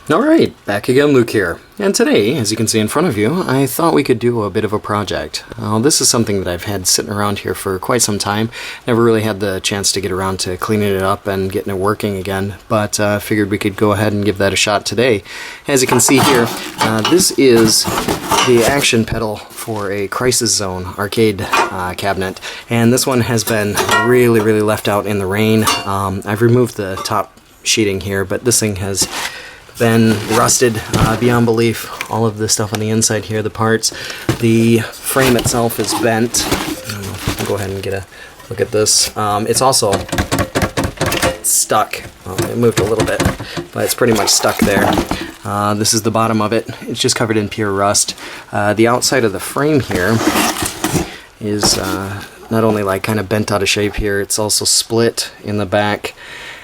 Alright, back again, Luke here. And today, as you can see in front of you, I thought we could do a bit of a project. This is something that I've had sitting around here for quite some time. Never really had the chance to get around to cleaning it up and getting it working again, but figured we could go ahead and give that a shot today. As you can see here, this is the action pedal for a Crisis Zone arcade cabinet, and this one has been really left out in the rain. I've removed the top sheeting here, but this thing has been rusted beyond belief. All of the stuff on the inside here, the parts, the frame itself is bent. I'll go ahead and get a look at this. It's also stuck. It moved a little bit, but it's pretty much stuck there. This is the bottom of it. It's just covered in pure rust. The outside of the frame here is not only like kind of bent out of shape here, it's also split in the back.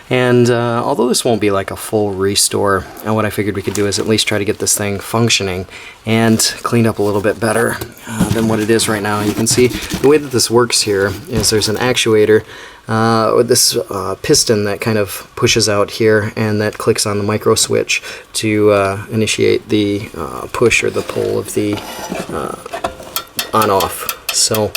And although this won't be like a full restore, what I figured we could do is at least try to get this thing functioning and cleaned up a little bit better than what it is right now. You can see the way that this works here is there's an actuator with this piston that kind of pushes out here, and that clicks on the micro switch to initiate the push or the pull of the on-off. So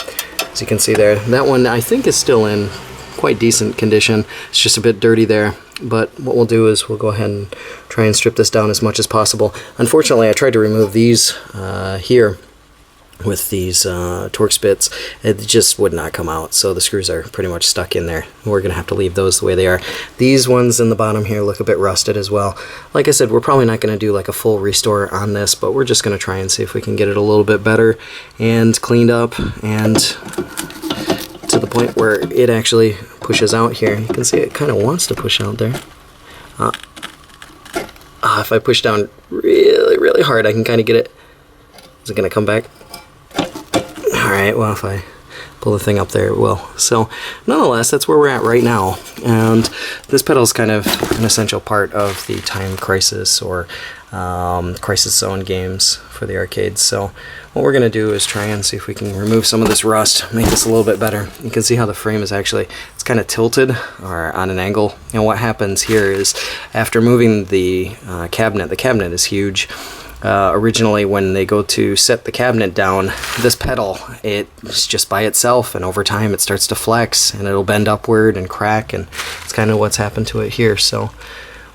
as you can see there, that one I think is still in quite decent condition. It's just a bit dirty there, but what we'll do is we'll go ahead and try and strip this down as much as possible. Unfortunately, I tried to remove these here with these Torx bits. It just would not come out, so the screws are pretty much stuck in there. We're gonna have to leave those the way they are. These ones in the bottom here look a bit rusted as well. Like I said, we're probably not gonna do like a full restore on this, but we're just gonna try and see if we can get it a little bit better and cleaned up and to the point where it actually pushes out here. You can see it kind of wants to push out there. If I push down really hard, I can kind of get it. Is it going to come back? Alright, well, if I pull the thing up there, it will. So nonetheless, that's where we're at right now. And this pedal is kind of an essential part of the Time Crisis or Crisis Zone games for the arcades. So what we're going to do is try and see if we can remove some of this rust, make this a little bit better. You can see how the frame is actually, it's kind of tilted or on an angle. And what happens here is after moving the cabinet is huge. Originally, when they go to set the cabinet down, this pedal, it's just by itself, and over time it starts to flex and it'll bend upward and crack, and it's kind of what's happened to it here. So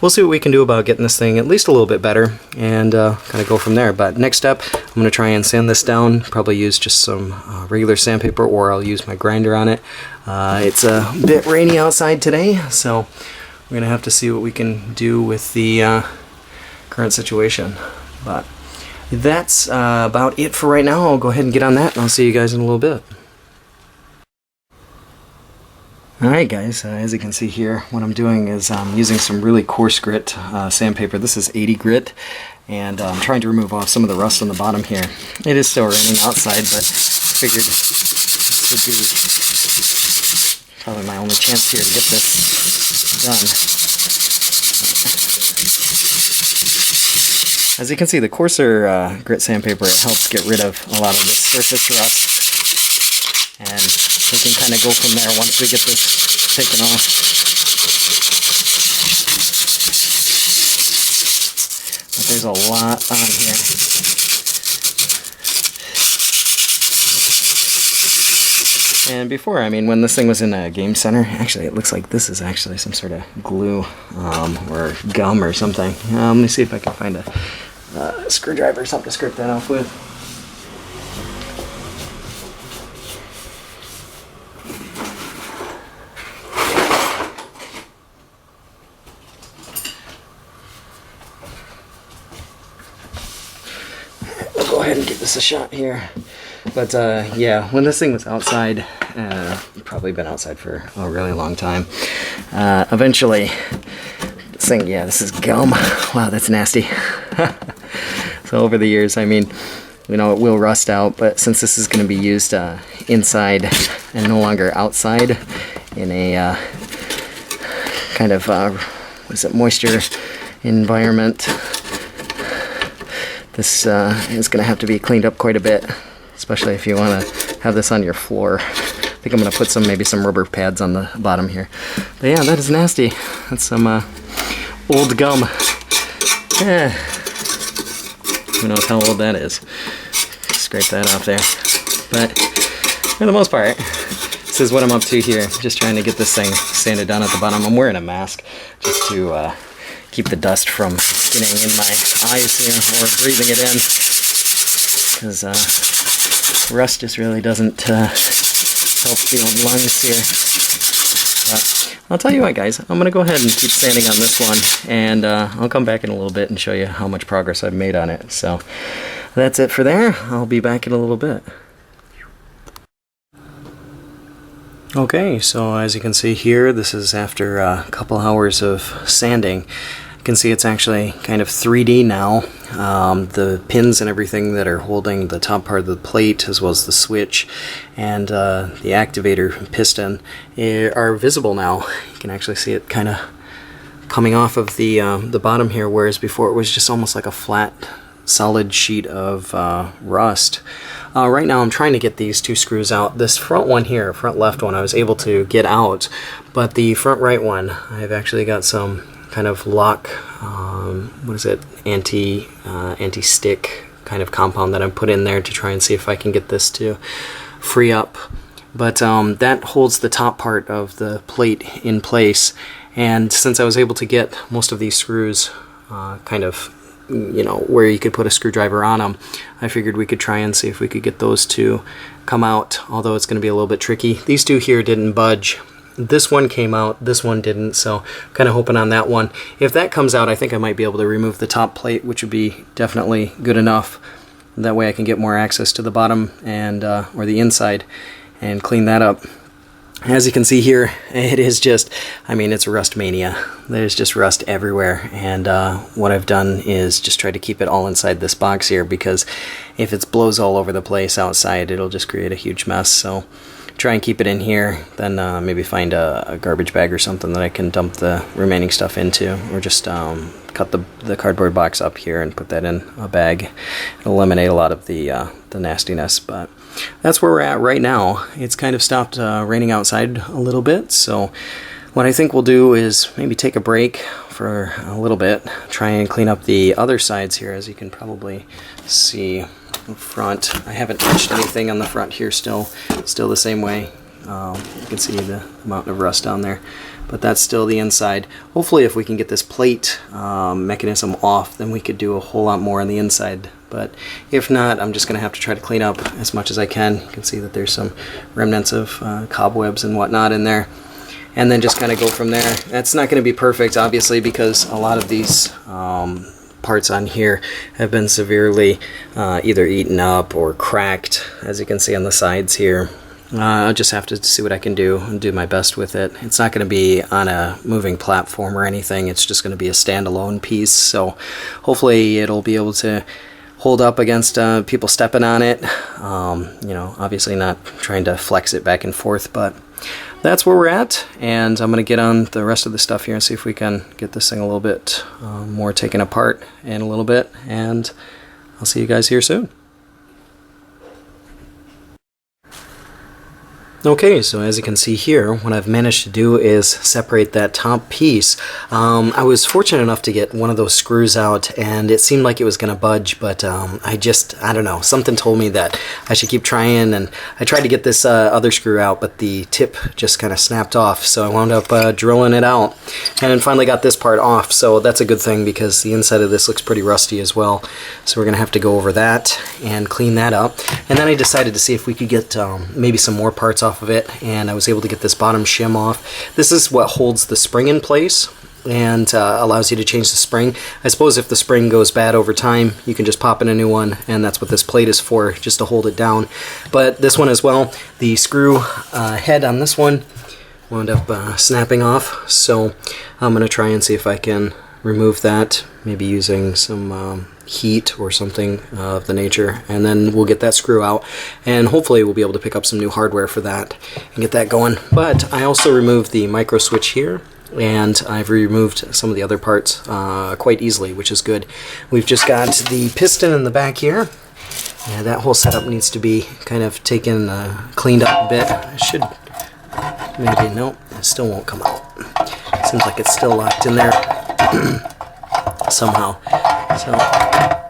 we'll see what we can do about getting this thing at least a little bit better and kind of go from there. But next up, I'm going to try and sand this down, probably use just some regular sandpaper, or I'll use my grinder on it. It's a bit rainy outside today, so we're going to have to see what we can do with the current situation. But that's about it for right now. I'll go ahead and get on that, and I'll see you guys in a little bit. Alright guys, as you can see here, what I'm doing is I'm using some really coarse grit sandpaper. This is 80 grit, and I'm trying to remove off some of the rust on the bottom here. It is still raining outside, but I figured this would be probably my only chance here to get this done. As you can see, the coarser grit sandpaper, it helps get rid of a lot of the surface rust, and we can kind of go from there once we get this taken off. But there's a lot on here. And before, I mean, when this thing was in a game center, actually it looks like this is actually some sort of glue or gum or something. Let me see if I can find a screwdriver or something to scrape that off with. I'll go ahead and give this a shot here. But yeah, when this thing was outside, probably been outside for a really long time, eventually this thing, yeah, this is gum. Wow, that's nasty. So over the years, I mean, you know, it will rust out, but since this is going to be used inside and no longer outside in a kind of what is it, moisture environment, this is going to have to be cleaned up quite a bit, especially if you want to have this on your floor. I think I'm going to put maybe some rubber pads on the bottom here. But yeah, that is nasty. That's some old gum. Who knows how old that is. Scrape that off there. But for the most part, this is what I'm up to here. Just trying to get this thing sanded down at the bottom. I'm wearing a mask just to keep the dust from getting in my eyes here or breathing it in. Because rust just really doesn't help the lungs here. But I'll tell you what, guys, I'm going to go ahead and keep sanding on this one, and I'll come back in a little bit and show you how much progress I've made on it. So that's it for there. I'll be back in a little bit. Okay, so as you can see here, this is after a couple hours of sanding. You can see it's actually kind of 3D now. The pins and everything that are holding the top part of the plate, as well as the switch and the activator piston, are visible now. You can actually see it kind of coming off of the bottom here, whereas before it was just almost like a flat, solid sheet of rust. Right now I'm trying to get these two screws out. This front one here, front left one, I was able to get out, but the front right one, I've actually got some kind of lock, what is it, anti-stick kind of compound that I put in there to try and see if I can get this to free up. But that holds the top part of the plate in place, and since I was able to get most of these screws kind of, you know, where you could put a screwdriver on them, I figured we could try and see if we could get those to come out, although it's going to be a little bit tricky. These two here didn't budge. This one came out, this one didn't, so I'm kind of hoping on that one. If that comes out, I think I might be able to remove the top plate, which would be definitely good enough. That way I can get more access to the bottom and or the inside and clean that up. As you can see here, it is just, I mean, it's rust mania. There's just rust everywhere, and what I've done is just try to keep it all inside this box here, because if it blows all over the place outside, it'll just create a huge mess. So try and keep it in here, then maybe find a garbage bag or something that I can dump the remaining stuff into, or just cut the cardboard box up here and put that in a bag. It'll eliminate a lot of the nastiness. But that's where we're at right now. It's kind of stopped raining outside a little bit, so what I think we'll do is maybe take a break for a little bit, try and clean up the other sides here. As you can probably see in front, I haven't touched anything on the front here, still the same way. You can see the amount of rust down there, but that's still the inside. Hopefully if we can get this plate mechanism off, then we could do a whole lot more on the inside. But if not, I'm just going to have to try to clean up as much as I can. You can see that there's some remnants of cobwebs and whatnot in there, and then just kind of go from there. That's not going to be perfect, obviously, because a lot of these parts on here have been severely either eaten up or cracked, as you can see on the sides here. I'll just have to see what I can do and do my best with it. It's not going to be on a moving platform or anything. It's just going to be a standalone piece, so hopefully it'll be able to hold up against people stepping on it. You know, obviously not trying to flex it back and forth, but that's where we're at, and I'm going to get on the rest of the stuff here and see if we can get this thing a little bit more taken apart in a little bit, and I'll see you guys here soon. Okay, so as you can see here, what I've managed to do is separate that top piece. I was fortunate enough to get one of those screws out, and it seemed like it was going to budge, but I don't know, something told me that I should keep trying, and I tried to get this other screw out, but the tip just kind of snapped off, so I wound up drilling it out, and then finally got this part off, so that's a good thing, because the inside of this looks pretty rusty as well, so we're going to have to go over that and clean that up. And then I decided to see if we could get maybe some more parts off of it, and I was able to get this bottom shim off. This is what holds the spring in place and allows you to change the spring. I suppose if the spring goes bad over time, you can just pop in a new one, and that's what this plate is for, just to hold it down. But this one as well, the screw head on this one wound up snapping off, so I'm going to try and see if I can remove that, maybe using some heat or something of the nature, and then we'll get that screw out, and hopefully we'll be able to pick up some new hardware for that and get that going. But I also removed the micro switch here, and I've removed some of the other parts quite easily, which is good. We've just got the piston in the back here, and that whole setup needs to be kind of taken, cleaned up a bit. I should maybe, no, it still won't come out. Seems like it's still locked in there somehow. So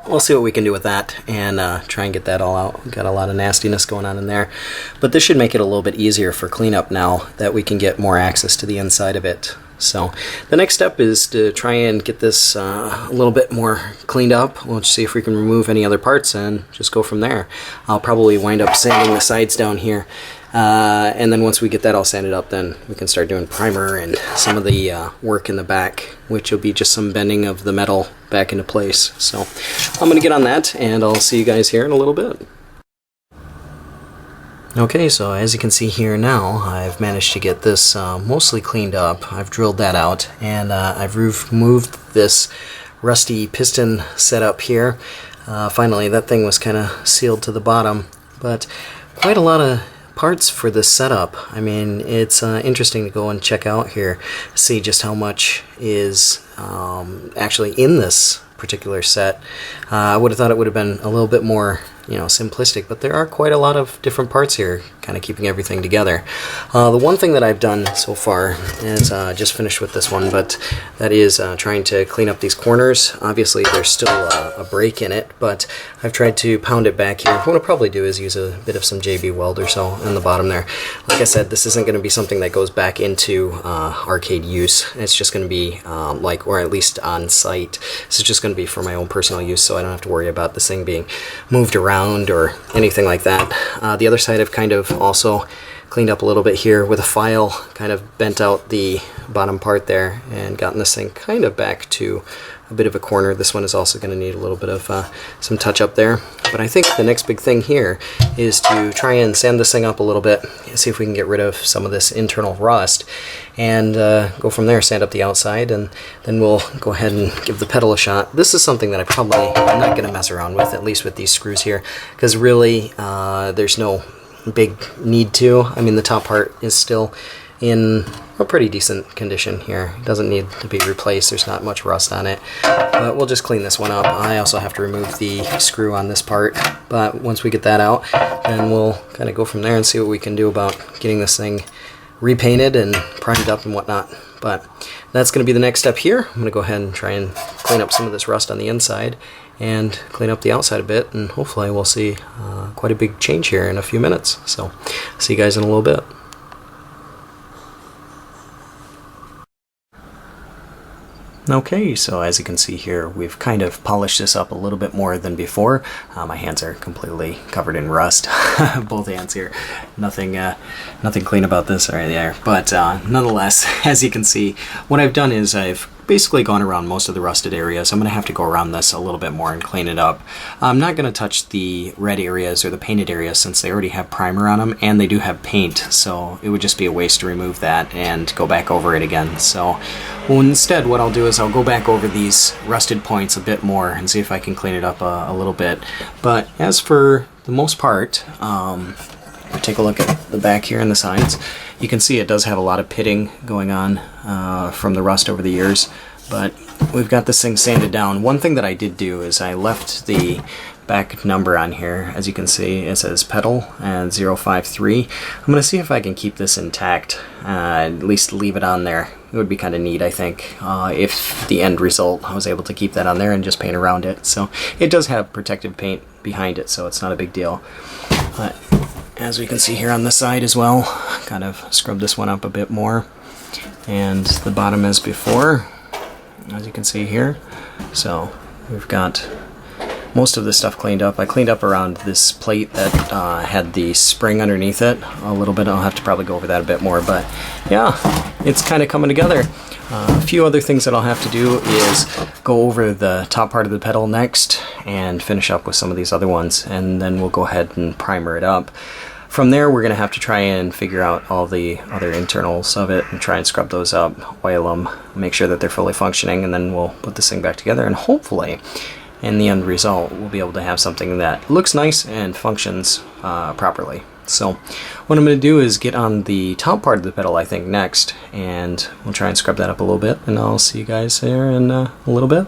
we'll see what we can do with that and try and get that all out. We've got a lot of nastiness going on in there. But this should make it a little bit easier for cleanup now that we can get more access to the inside of it. So the next step is to try and get this a little bit more cleaned up. We'll just see if we can remove any other parts and just go from there. I'll probably wind up sanding the sides down here. And then once we get that all sanded up, then we can start doing primer and some of the work in the back, which will be just some bending of the metal back into place. So I'm going to get on that, and I'll see you guys here in a little bit. Okay, so as you can see here now, I've managed to get this mostly cleaned up. I've drilled that out, and I've removed this rusty piston setup here. Finally, that thing was kind of sealed to the bottom, but quite a lot of parts for this setup. I mean, it's interesting to go and check out here, see just how much is actually in this particular set. I would have thought it would have been a little bit more, simplistic, but there are quite a lot of different parts here, kind of keeping everything together. The one thing that I've done so far is just finished with this one, but that is trying to clean up these corners. Obviously, there's still a break in it, but I've tried to pound it back here. What I'll probably do is use a bit of some JB Weld or so in the bottom there. Like I said, this isn't going to be something that goes back into arcade use. It's just going to be or at least on site. This is just going to be for my own personal use, so I don't have to worry about this thing being moved around or anything like that. The other side I've kind of also cleaned up a little bit here with a file, kind of bent out the bottom part there and gotten this thing kind of back to a bit of a corner. This one is also going to need a little bit of some touch up there. But I think the next big thing here is to try and sand this thing up a little bit, see if we can get rid of some of this internal rust, and go from there, sand up the outside, and then we'll go ahead and give the pedal a shot. This is something that I'm not going to mess around with, at least with these screws here, because really there's no big need to. I mean, the top part is still in a pretty decent condition here. It doesn't need to be replaced. There's not much rust on it, but we'll just clean this one up. I also have to remove the screw on this part, but once we get that out, then we'll kind of go from there and see what we can do about getting this thing repainted and primed up and whatnot. But that's going to be the next step here. I'm going to go ahead and try and clean up some of this rust on the inside and clean up the outside a bit, and hopefully we'll see quite a big change here in a few minutes. So see you guys in a little bit. Okay, so as you can see here, we've kind of polished this up a little bit more than before. My hands are completely covered in rust, both hands here. Nothing clean about this right there. But nonetheless, as you can see, what I've done is I've basically gone around most of the rusted areas. I'm going to have to go around this a little bit more and clean it up. I'm not going to touch the red areas or the painted areas since they already have primer on them and they do have paint, so it would just be a waste to remove that and go back over it again. So instead what I'll do is I'll go back over these rusted points a bit more and see if I can clean it up a little bit. But as for the most part, take a look at the back here and the sides. You can see it does have a lot of pitting going on from the rust over the years, but we've got this thing sanded down. One thing that I did do is I left the back number on here. As you can see, it says pedal and 053. I'm going to see if I can keep this intact, at least leave it on there. It would be kind of neat, I think, if the end result I was able to keep that on there and just paint around it. So it does have protective paint behind it, so it's not a big deal. But as we can see here on the side as well, kind of scrub this one up a bit more, and the bottom as before, as you can see here. So we've got most of this stuff cleaned up. I cleaned up around this plate that had the spring underneath it a little bit. I'll have to probably go over that a bit more, but yeah, it's kind of coming together. A few other things that I'll have to do is go over the top part of the pedal next and finish up with some of these other ones, and then we'll go ahead and primer it up. From there, we're going to have to try and figure out all the other internals of it and try and scrub those up, oil them, make sure that they're fully functioning, and then we'll put this thing back together, and hopefully in the end result we'll be able to have something that looks nice and functions properly. So what I'm going to do is get on the top part of the pedal, I think, next, and we'll try and scrub that up a little bit, and I'll see you guys there in a little bit.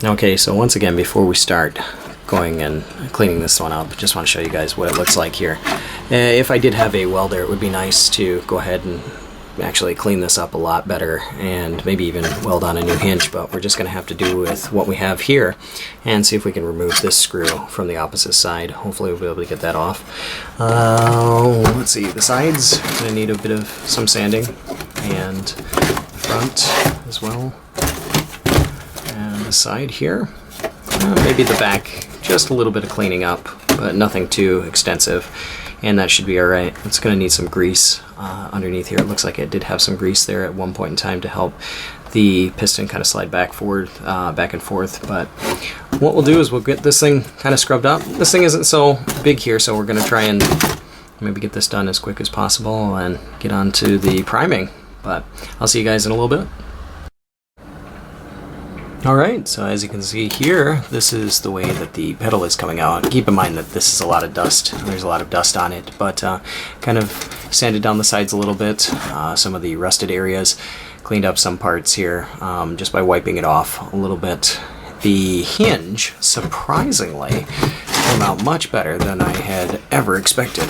Okay, so once again, before we start going and cleaning this one up, just want to show you guys what it looks like here. If I did have a welder, it would be nice to go ahead and actually clean this up a lot better and maybe even weld on a new hinge, but we're just going to have to do with what we have here and see if we can remove this screw from the opposite side. Hopefully we'll be able to get that off. Let's see, the sides are going to need a bit of some sanding, and the front as well, and the side here. Maybe the back, just a little bit of cleaning up, but nothing too extensive, and that should be alright. It's going to need some grease underneath here. It looks like it did have some grease there at one point in time to help the piston kind of slide back and forth, but what we'll do is we'll get this thing kind of scrubbed up. This thing isn't so big here, so we're going to try and maybe get this done as quick as possible and get on to the priming, but I'll see you guys in a little bit. Alright, so as you can see here, this is the way that the pedal is coming out. Keep in mind that this is a lot of dust. There's a lot of dust on it, but kind of sanded down the sides a little bit, some of the rusted areas, cleaned up some parts here just by wiping it off a little bit. The hinge, surprisingly, came out much better than I had ever expected.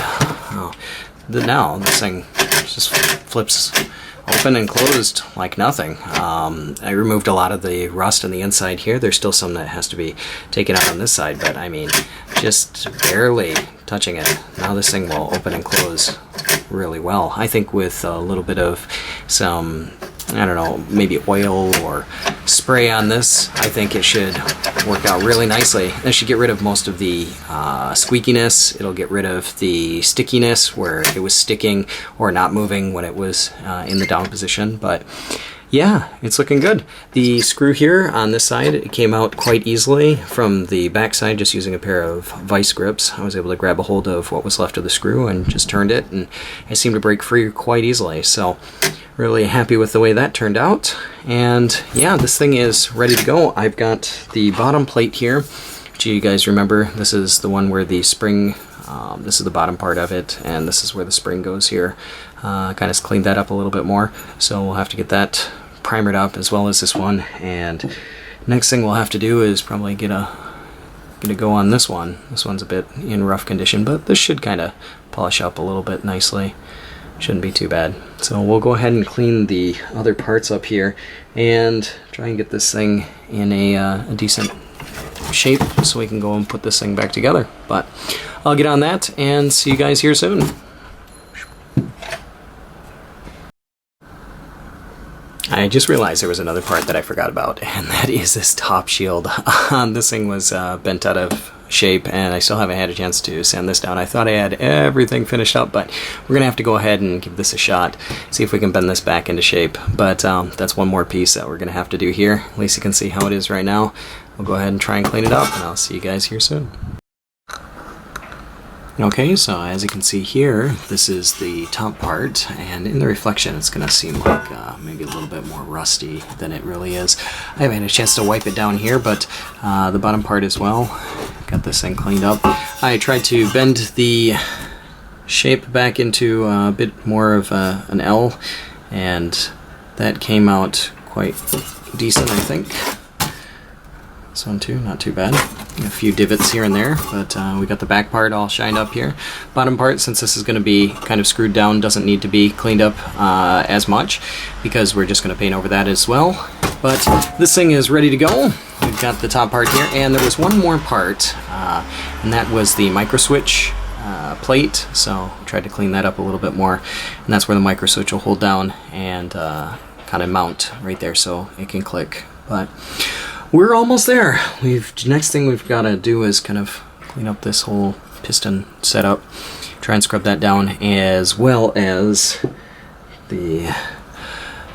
Now this thing just flips open and closed like nothing. I removed a lot of the rust on the inside here. There's still some that has to be taken out on this side, but I mean, just barely touching it. Now this thing will open and close really well. I think with a little bit of some, I don't know, maybe oil or spray on this, I think it should work out really nicely. It should get rid of most of the squeakiness. It'll get rid of the stickiness where it was sticking or not moving when it was in the down position. But yeah, it's looking good. The screw here on this side, it came out quite easily from the back side just using a pair of vice grips. I was able to grab a hold of what was left of the screw and just turned it, and it seemed to break free quite easily. So really happy with the way that turned out. And yeah, this thing is ready to go. I've got the bottom plate here, which you guys remember, this is the one where the spring, this is the bottom part of it, and this is where the spring goes here. Kind of cleaned that up a little bit more, so we'll have to get that primered up as well as this one. And next thing we'll have to do is probably get a go on this one. This one's a bit in rough condition, but this should kind of polish up a little bit nicely. Shouldn't be too bad. So we'll go ahead and clean the other parts up here and try and get this thing in a decent shape so we can go and put this thing back together. But I'll get on that and see you guys here soon. I just realized there was another part that I forgot about, and that is this top shield. This thing was bent out of shape, and I still haven't had a chance to sand this down. I thought I had everything finished up, but we're gonna have to go ahead and give this a shot, see if we can bend this back into shape. But that's one more piece that we're gonna have to do here. At least you can see how it is right now. We'll go ahead and try and clean it up, and I'll see you guys here soon. Okay, so as you can see here, this is the top part, and in the reflection it's going to seem like maybe a little bit more rusty than it really is. I haven't had a chance to wipe it down here, but the bottom part as well. Got this thing cleaned up. I tried to bend the shape back into a bit more of an L, and that came out quite decent, I think. This one too, not too bad. A few divots here and there, but we got the back part all shined up here. Bottom part, since this is going to be kind of screwed down, doesn't need to be cleaned up as much, because we're just going to paint over that as well. But this thing is ready to go. We've got the top part here, and there was one more part, and that was the micro switch plate. So I tried to clean that up a little bit more, and that's where the micro switch will hold down and kind of mount right there so it can click. But we're almost there. Next thing we've got to do is kind of clean up this whole piston setup, try and scrub that down, as well as the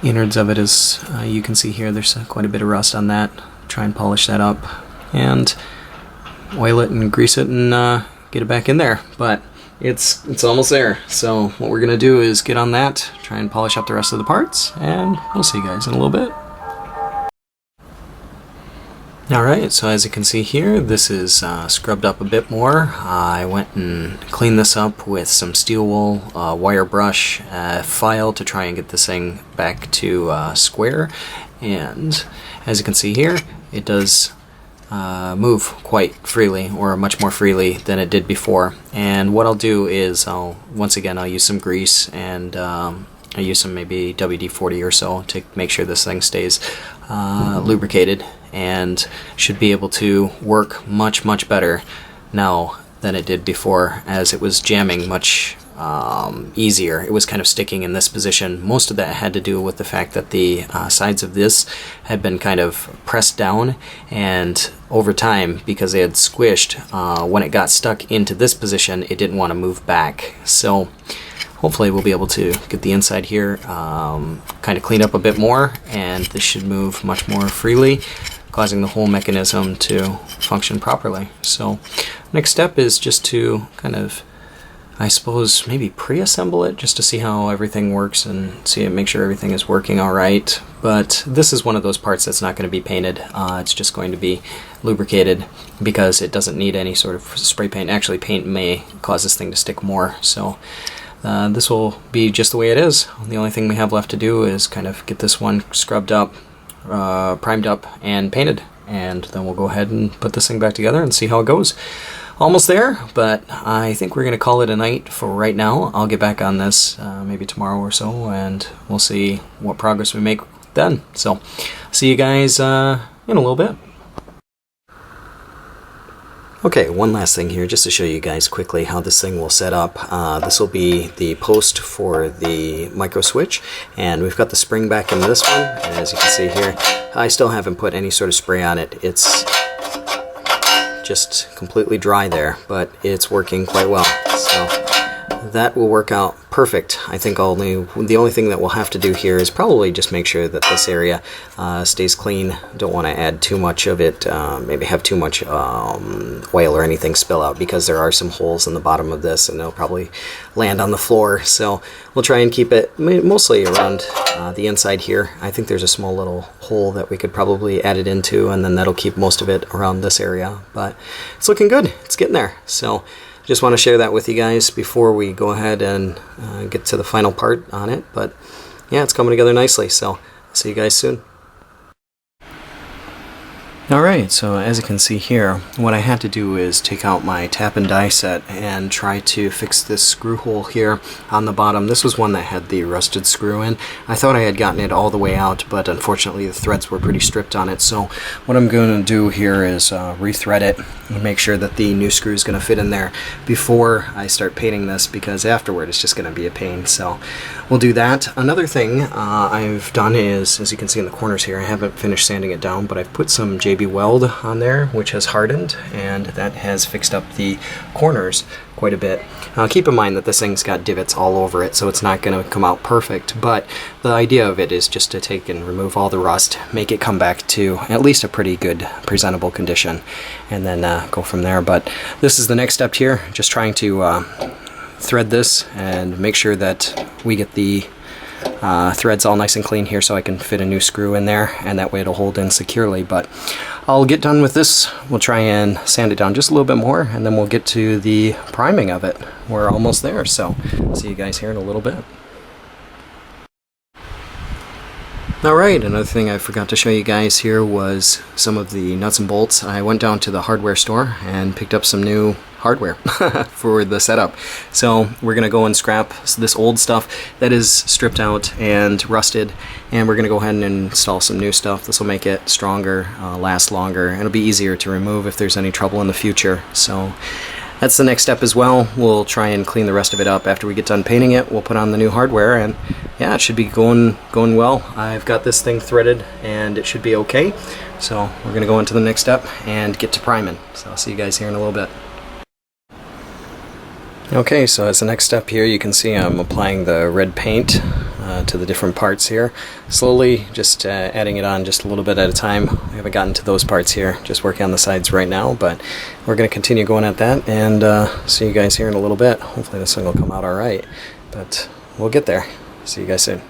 innards of it. As you can see here, there's quite a bit of rust on that. Try and polish that up and oil it and grease it and get it back in there. But it's almost there. So what we're gonna do is get on that, try and polish up the rest of the parts, and we'll see you guys in a little bit. Alright, so as you can see here, this is scrubbed up a bit more. I went and cleaned this up with some steel wool, wire brush, file to try and get this thing back to square. And as you can see here, it does move quite freely, or much more freely than it did before. And what I'll do is once again I'll use some grease and I use some maybe WD-40 or so to make sure this thing stays lubricated, and should be able to work much better now than it did before, as it was jamming much easier. It was kind of sticking in this position. Most of that had to do with the fact that the sides of this had been kind of pressed down, and over time, because they had squished, when it got stuck into this position, it didn't want to move back. So hopefully we'll be able to get the inside here kind of cleaned up a bit more, and this should move much more freely, causing the whole mechanism to function properly. So next step is just to kind of, I suppose, maybe pre-assemble it just to see how everything works and see it, make sure everything is working all right. But this is one of those parts that's not going to be painted. It's just going to be lubricated because it doesn't need any sort of spray paint. Actually, paint may cause this thing to stick more. So this will be just the way it is. The only thing we have left to do is kind of get this one scrubbed up, primed up, and painted. And then we'll go ahead and put this thing back together and see how it goes. Almost there, but I think we're going to call it a night for right now. I'll get back on this maybe tomorrow or so, and we'll see what progress we make then. So, see you guys in a little bit. Okay, one last thing here, just to show you guys quickly how this thing will set up. This will be the post for the micro switch, and we've got the spring back in this one, and as you can see here, I still haven't put any sort of spray on it. It's just completely dry there, but it's working quite well. So that will work out perfect. I think the only thing that we'll have to do here is probably just make sure that this area stays clean. Don't want to add too much of it, maybe have too much oil or anything spill out, because there are some holes in the bottom of this and they'll probably land on the floor. So we'll try and keep it mostly around the inside here. I think there's a small little hole that we could probably add it into, and then that'll keep most of it around this area. But it's looking good. It's getting there. So just want to share that with you guys before we go ahead and get to the final part on it. But yeah, it's coming together nicely. So see you guys soon. Alright, so as you can see here, what I had to do is take out my tap and die set and try to fix this screw hole here on the bottom. This was one that had the rusted screw in. I thought I had gotten it all the way out, but unfortunately the threads were pretty stripped on it. So what I'm going to do here is rethread it and make sure that the new screw is going to fit in there before I start painting this, because afterward it's just going to be a pain. So we'll do that. Another thing I've done is, as you can see in the corners here, I haven't finished sanding it down, but I've put some JB Weld on there, which has hardened, and that has fixed up the corners quite a bit. Keep in mind that this thing's got divots all over it, so it's not going to come out perfect, but the idea of it is just to take and remove all the rust, make it come back to at least a pretty good presentable condition, and then go from there. But this is the next step here, just trying to thread this and make sure that we get the threads all nice and clean here, so I can fit a new screw in there, and that way it'll hold in securely. But I'll get done with this. We'll try and sand it down just a little bit more, and then we'll get to the priming of it. We're almost there, so see you guys here in a little bit. Alright, another thing I forgot to show you guys here was some of the nuts and bolts. I went down to the hardware store and picked up some new hardware for the setup. So we're going to go and scrap this old stuff that is stripped out and rusted, and we're going to go ahead and install some new stuff. This will make it stronger, last longer, and it'll be easier to remove if there's any trouble in the future. So that's the next step as well. We'll try and clean the rest of it up after we get done painting it. We'll put on the new hardware, and yeah, it should be going well. I've got this thing threaded and it should be okay. So we're going to go into the next step and get to priming. So I'll see you guys here in a little bit. Okay, so as the next step here, you can see I'm applying the red paint to the different parts here. Slowly, just adding it on just a little bit at a time. We haven't gotten to those parts here, just working on the sides right now, but we're going to continue going at that, and see you guys here in a little bit. Hopefully this thing will come out alright, but we'll get there. See you guys soon.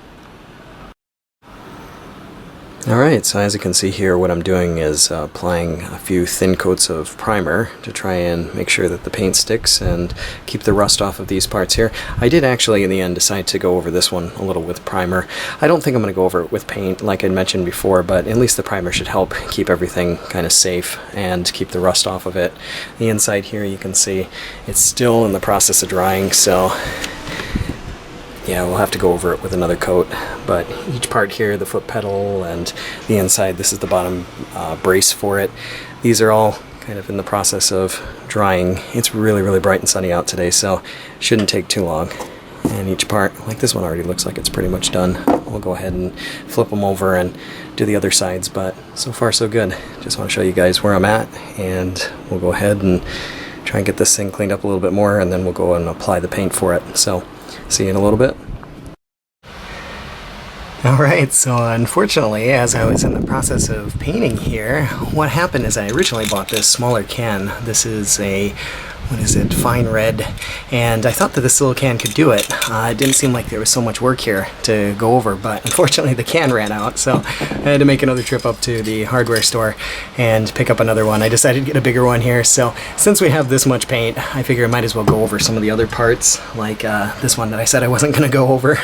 Alright, so as you can see here, what I'm doing is applying a few thin coats of primer to try and make sure that the paint sticks and keep the rust off of these parts here. I did actually in the end decide to go over this one a little with primer. I don't think I'm going to go over it with paint like I mentioned before, but at least the primer should help keep everything kind of safe and keep the rust off of it. The inside here, you can see it's still in the process of drying, so yeah, we'll have to go over it with another coat. But each part here, the foot pedal and the inside, this is the bottom brace for it. These are all kind of in the process of drying. It's really, really bright and sunny out today, so shouldn't take too long. And each part, like this one already looks like it's pretty much done. We'll go ahead and flip them over and do the other sides, but so far so good. Just want to show you guys where I'm at, and we'll go ahead and try and get this thing cleaned up a little bit more, and then we'll go and apply the paint for it. So see you in a little bit. Alright, so unfortunately, as I was in the process of painting here, what happened is I originally bought this smaller can. This is a, what is it, fine red, and I thought that this little can could do it. It didn't seem like there was so much work here to go over, but unfortunately the can ran out, so I had to make another trip up to the hardware store and pick up another one. I decided to get a bigger one here, so since we have this much paint, I figure I might as well go over some of the other parts, like this one that I said I wasn't going to go over.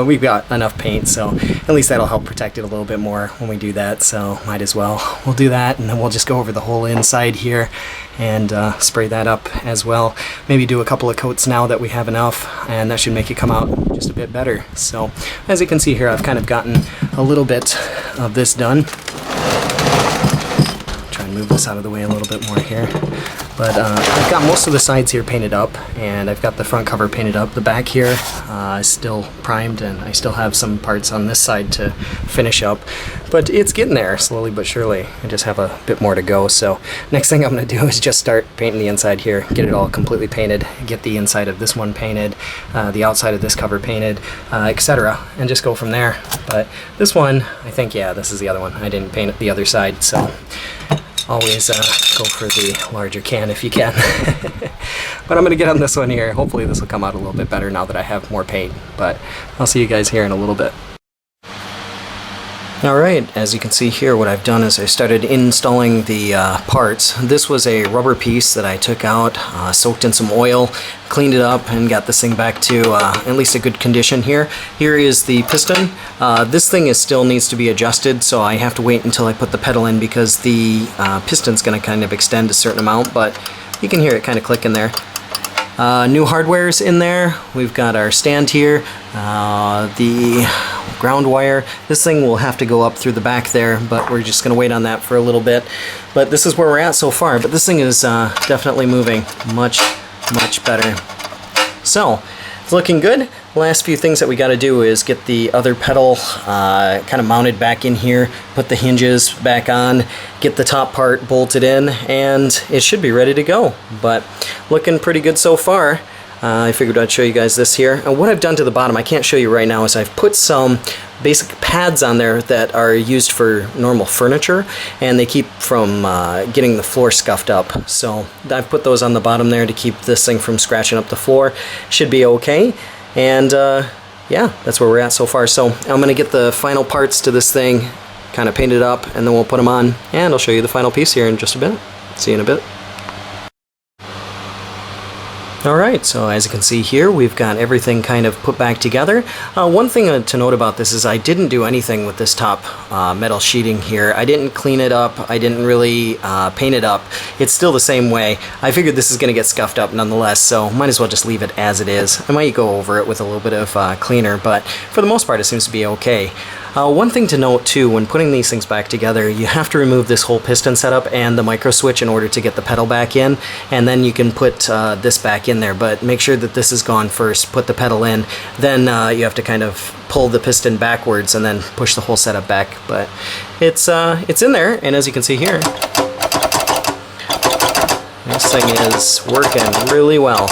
We've got enough paint, so at least that'll help protect it a little bit more when we do that, so might as well. We'll do that, and then we'll just go over the whole inside here and spray that up as well. Maybe do a couple of coats now that we have enough, and that should make it come out just a bit better. So as you can see here, I've kind of gotten a little bit of this done. Try and move this out of the way a little bit more here. But I've got most of the sides here painted up, and I've got the front cover painted up. The back here is still primed, and I still have some parts on this side to finish up. But it's getting there, slowly but surely. I just have a bit more to go. So next thing I'm going to do is just start painting the inside here, get it all completely painted, get the inside of this one painted, the outside of this cover painted, etc. And just go from there. But this one, I think, yeah, this is the other one. I didn't paint the other side, so always go for the larger can if you can. But I'm going to get on this one here. Hopefully this will come out a little bit better now that I have more paint. But I'll see you guys here in a little bit. Alright, as you can see here, what I've done is I started installing the parts. This was a rubber piece that I took out, soaked in some oil, cleaned it up, and got this thing back to at least a good condition here. Here is the piston. This thing still needs to be adjusted, so I have to wait until I put the pedal in because the piston's going to kind of extend a certain amount, but you can hear it kind of click in there. New hardware's in there. We've got our stand here, the ground wire. This thing will have to go up through the back there, but we're just going to wait on that for a little bit. But this is where we're at so far, but this thing is definitely moving much better. So it's looking good. Last few things that we got to do is get the other pedal kind of mounted back in here, put the hinges back on, get the top part bolted in, and it should be ready to go. But looking pretty good so far. I figured I'd show you guys this here. And what I've done to the bottom, I can't show you right now, is I've put some basic pads on there that are used for normal furniture, and they keep from getting the floor scuffed up. So I've put those on the bottom there to keep this thing from scratching up the floor. Should be okay. And yeah, that's where we're at so far. So I'm going to get the final parts to this thing kind of painted up, and then we'll put them on, and I'll show you the final piece here in just a bit. See you in a bit. Alright, so as you can see here, we've got everything kind of put back together. One thing to note about this is I didn't do anything with this top metal sheeting here. I didn't clean it up. I didn't really paint it up. It's still the same way. I figured this is going to get scuffed up nonetheless, so might as well just leave it as it is. I might go over it with a little bit of cleaner, but for the most part it seems to be okay. One thing to note too, when putting these things back together, you have to remove this whole piston setup and the micro switch in order to get the pedal back in, and then you can put this back in there, but make sure that this is gone first. Put the pedal in, then you have to kind of pull the piston backwards and then push the whole setup back, but it's in there, and as you can see here, this thing is working really well.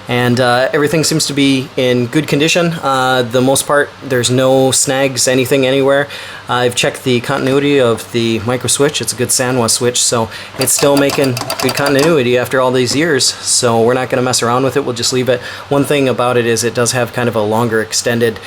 And everything seems to be in good condition. The most part, there's no snags, anything, anywhere. I've checked the continuity of the micro switch. It's a good Sanwa switch, so it's still making good continuity after all these years. So we're not going to mess around with it. We'll just leave it. One thing about it is it does have kind of a longer extended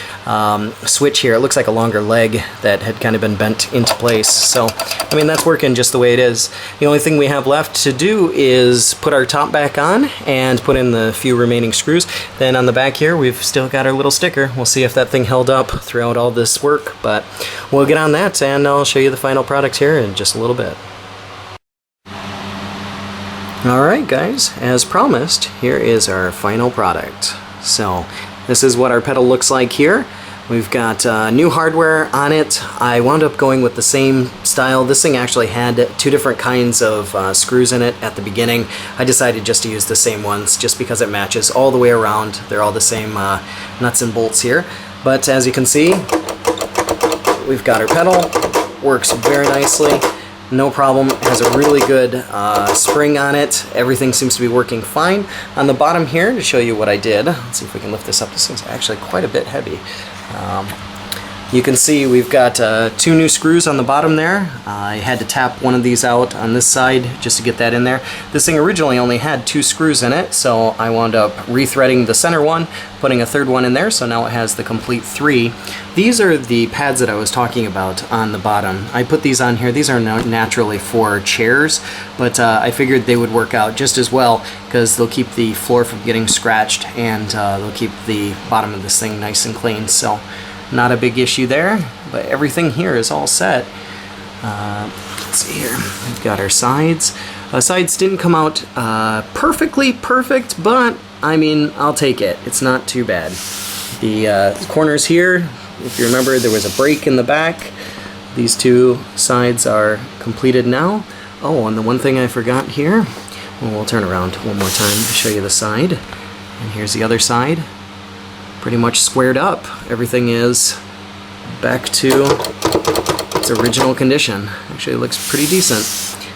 switch here. It looks like a longer leg that had kind of been bent into place. So, I mean, that's working just the way it is. The only thing we have left to do is put our top back on and put in the few remaining screws. Then on the back here, we've still got our little sticker. We'll see if that thing held up throughout all this work, but we'll get on that, and I'll show you the final product here in just a little bit. Alright guys, as promised, here is our final product. So this is what our pedal looks like here. We've got new hardware on it. I wound up going with the same style. This thing actually had 2 different kinds of screws in it at the beginning. I decided just to use the same ones just because it matches all the way around. They're all the same nuts and bolts here. But as you can see, we've got our pedal. Works very nicely. No problem. It has a really good spring on it. Everything seems to be working fine. On the bottom here, to show you what I did, let's see if we can lift this up. This thing's actually quite a bit heavy. You can see we've got 2 new screws on the bottom there. I had to tap one of these out on this side just to get that in there. This thing originally only had 2 screws in it, so I wound up rethreading the center one, putting a third one in there, so now it has the complete 3. These are the pads that I was talking about on the bottom. I put these on here. These are naturally for chairs, but I figured they would work out just as well because they'll keep the floor from getting scratched, and they'll keep the bottom of this thing nice and clean. So not a big issue there, but everything here is all set. Let's see here. We've got our sides. Sides didn't come out perfectly perfect, but I mean, I'll take it. It's not too bad. The corners here, if you remember, there was a break in the back. These 2 sides are completed now. Oh, and the one thing I forgot here, well, we'll turn around one more time to show you the side. And here's the other side. Pretty much squared up. Everything is back to its original condition. Actually, it looks pretty decent.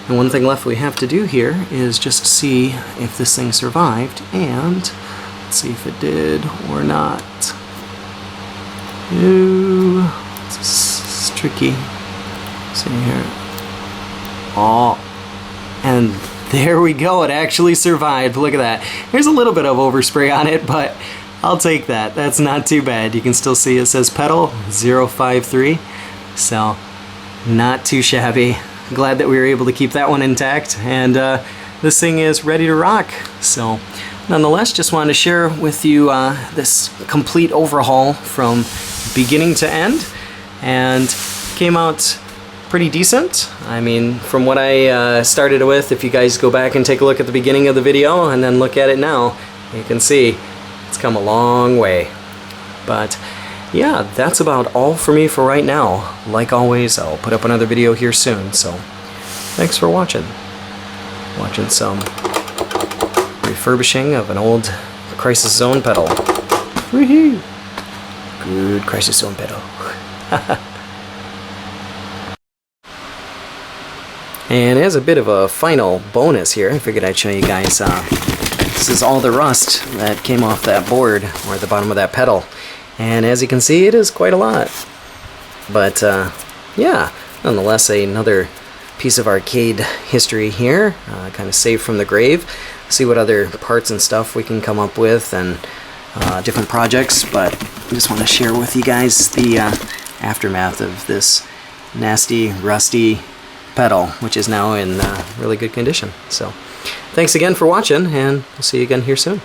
And one thing left we have to do here is just see if this thing survived, and let's see if it did or not. Ooh, it's tricky. See here. Oh, and there we go. It actually survived. Look at that. Here's a little bit of overspray on it, but I'll take that. That's not too bad. You can still see it says pedal 053, so not too shabby. Glad that we were able to keep that one intact, and this thing is ready to rock. So nonetheless, just wanted to share with you this complete overhaul from beginning to end, and came out pretty decent. I mean, from what I started with, if you guys go back and take a look at the beginning of the video and then look at it now, you can see it's come a long way. But yeah, that's about all for me for right now. Like always, I'll put up another video here soon, so thanks for watching. Watching some refurbishing of an old Crisis Zone pedal. Woohoo! Good Crisis Zone pedal. And as a bit of a final bonus here, I figured I'd show you guys, this is all the rust that came off that board, or at the bottom of that pedal. And as you can see, it is quite a lot. But yeah, nonetheless, another piece of arcade history here, kind of saved from the grave. See what other parts and stuff we can come up with, and different projects, but I just want to share with you guys the aftermath of this nasty, rusty pedal, which is now in really good condition. So thanks again for watching, and we'll see you again here soon.